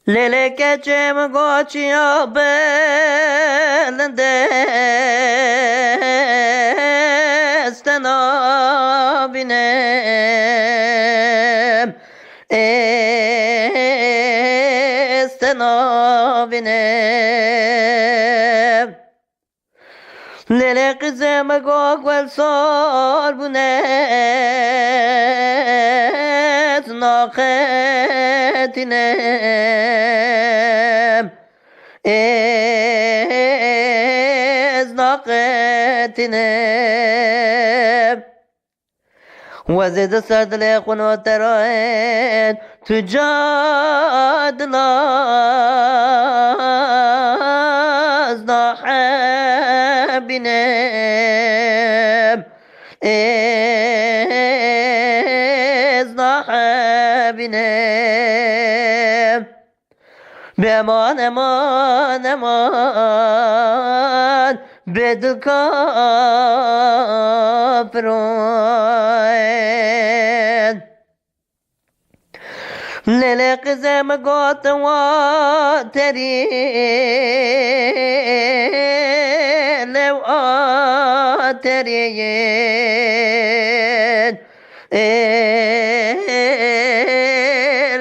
Leleke cem goçya belinde stena binem stena binem Lele kızım gogvel sor bu ne naketinem naketinem وزد سرد لخون و تراين تجادنا ازنا حبينم ازنا حبينم بأمان امان امان بدل كافرون ليلة قزم قوت واتري لو آتريين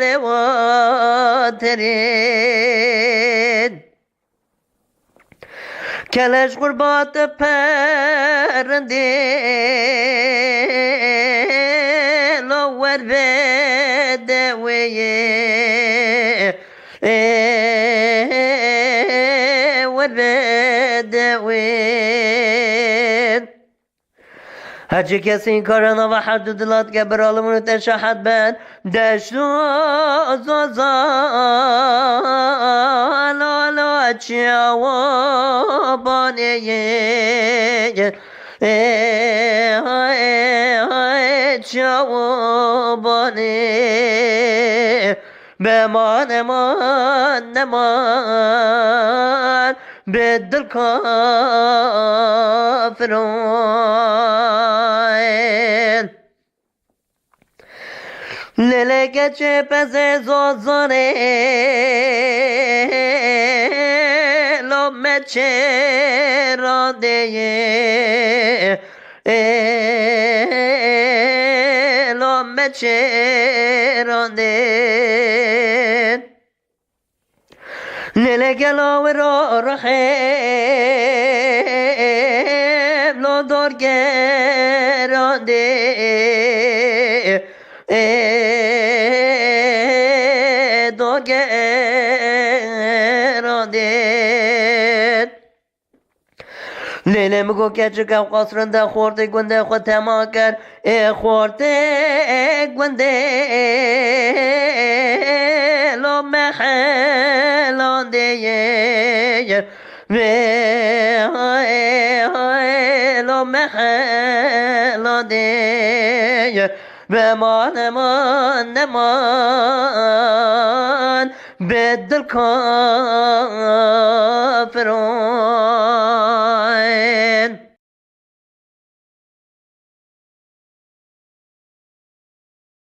لو آترين Keleş kurbatı perinde lo ver bedeveye ver bedeveye Hacı kesin karana ve haddudilat geber alımını teşahhat ben deşlu zazan ala çava baneye çava baneye beman eman eman بدل كافرين للك چپز زوزانه لوم چرانده لوم چرانده للك لو رحم لو دور گرانده دور گرانده لیلم گو که چکم قصرنده خورده گنده خود تما کرد خورده گنده لو محلانده لو محلانده بمان من نمان بدل کافرون